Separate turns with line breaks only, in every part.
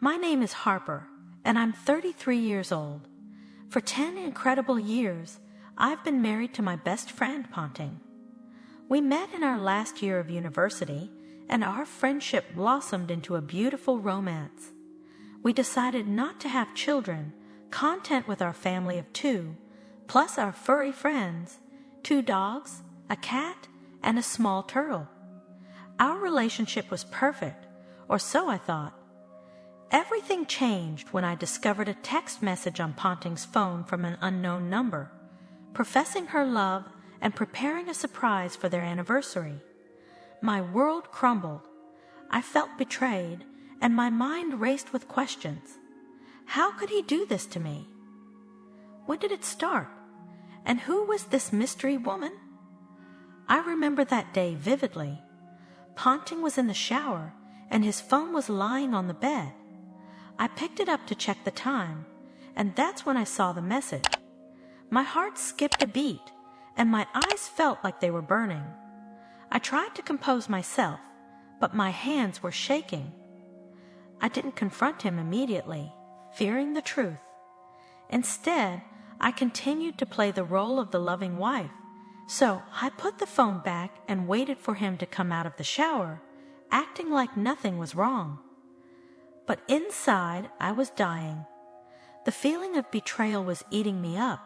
My name is Harper, and I'm 33 years old. For 10 incredible years, I've been married to my best friend, Ponting. We met in our last year of university, and our friendship blossomed into a beautiful romance. We decided not to have children, content with our family of 2, plus our furry friends, 2 dogs, a cat, and a small turtle. Our relationship was perfect, or so I thought. Everything changed when I discovered a text message on Ponting's phone from an unknown number, professing her love and preparing a surprise for their anniversary. My world crumbled. I felt betrayed, and my mind raced with questions. How could he do this to me? When did it start? And who was this mystery woman? I remember that day vividly. Ponting was in the shower, and his phone was lying on the bed. I picked it up to check the time, and that's when I saw the message. My heart skipped a beat, and my eyes felt like they were burning. I tried to compose myself, but my hands were shaking. I didn't confront him immediately, fearing the truth. Instead, I continued to play the role of the loving wife, so I put the phone back and waited for him to come out of the shower, acting like nothing was wrong. But inside, I was dying. The feeling of betrayal was eating me up,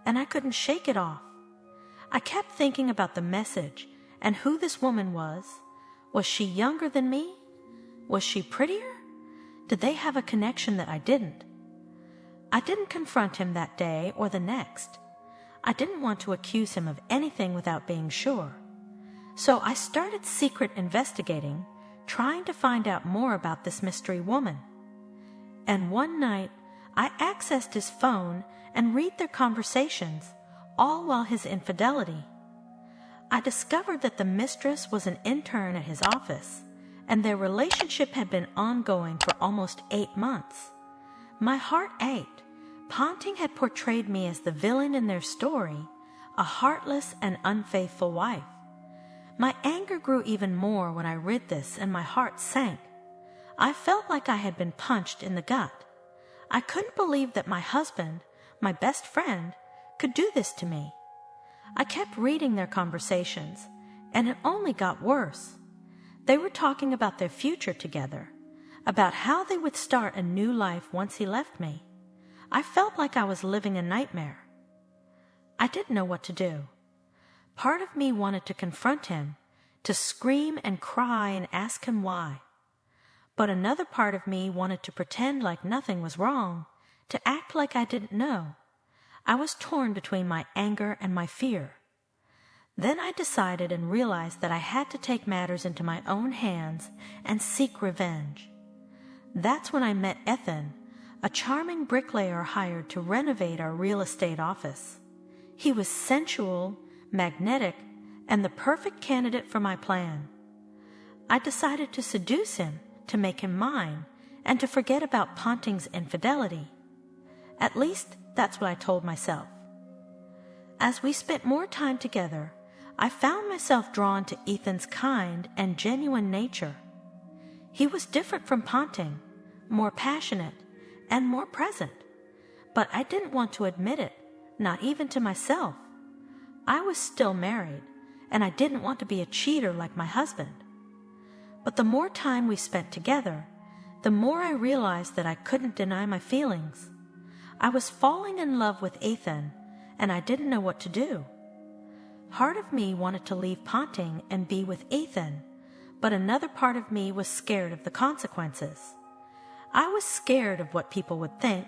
and I couldn't shake it off. I kept thinking about the message and who this woman was. Was she younger than me? Was she prettier? Did they have a connection that I didn't? I didn't confront him that day or the next. I didn't want to accuse him of anything without being sure. So I started secret investigating, trying to find out more about this mystery woman. And one night, I accessed his phone and read their conversations, all while his infidelity. I discovered that the mistress was an intern at his office, and their relationship had been ongoing for almost 8 months. My heart ached. Ponting had portrayed me as the villain in their story, a heartless and unfaithful wife. My anger grew even more when I read this, and my heart sank. I felt like I had been punched in the gut. I couldn't believe that my husband, my best friend, could do this to me. I kept reading their conversations, and it only got worse. They were talking about their future together, about how they would start a new life once he left me. I felt like I was living a nightmare. I didn't know what to do. Part of me wanted to confront him, to scream and cry and ask him why. But another part of me wanted to pretend like nothing was wrong, to act like I didn't know. I was torn between my anger and my fear. Then I decided and realized that I had to take matters into my own hands and seek revenge. That's when I met Ethan, a charming bricklayer hired to renovate our real estate office. He was sensual, magnetic, and the perfect candidate for my plan. I decided to seduce him, to make him mine, and to forget about Ponting's infidelity. At least, that's what I told myself. As we spent more time together, I found myself drawn to Ethan's kind and genuine nature. He was different from Ponting, more passionate, and more present. But I didn't want to admit it, not even to myself. I was still married, and I didn't want to be a cheater like my husband. But the more time we spent together, the more I realized that I couldn't deny my feelings. I was falling in love with Ethan, and I didn't know what to do. Part of me wanted to leave Ponting and be with Ethan, but another part of me was scared of the consequences. I was scared of what people would think,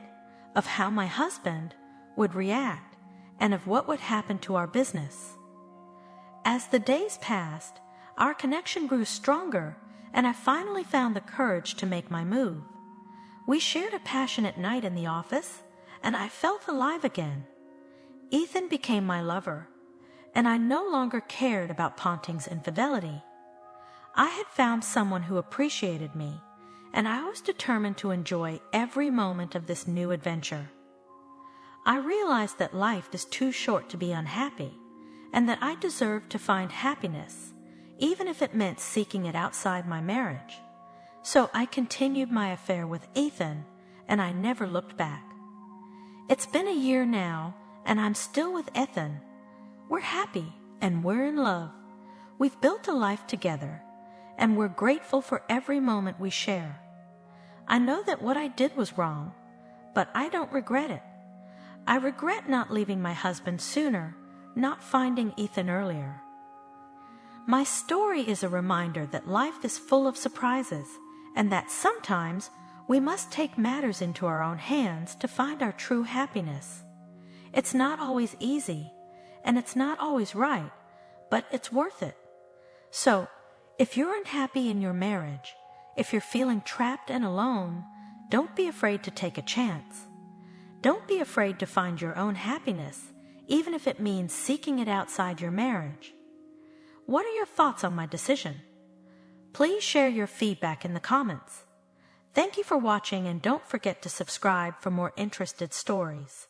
of how my husband would react, and of what would happen to our business. As the days passed, our connection grew stronger, and I finally found the courage to make my move. We shared a passionate night in the office, and I felt alive again. Ethan became my lover, and I no longer cared about Ponting's infidelity. I had found someone who appreciated me, and I was determined to enjoy every moment of this new adventure. I realized that life is too short to be unhappy, and that I deserved to find happiness, even if it meant seeking it outside my marriage. So I continued my affair with Ethan, and I never looked back. It's been a year now, and I'm still with Ethan. We're happy, and we're in love. We've built a life together, and we're grateful for every moment we share. I know that what I did was wrong, but I don't regret it. I regret not leaving my husband sooner, not finding Ethan earlier. My story is a reminder that life is full of surprises, and that sometimes we must take matters into our own hands to find our true happiness. It's not always easy, and it's not always right, but it's worth it. So, if you're unhappy in your marriage, if you're feeling trapped and alone, don't be afraid to take a chance. Don't be afraid to find your own happiness, even if it means seeking it outside your marriage. What are your thoughts on my decision? Please share your feedback in the comments. Thank you for watching, and don't forget to subscribe for more interested stories.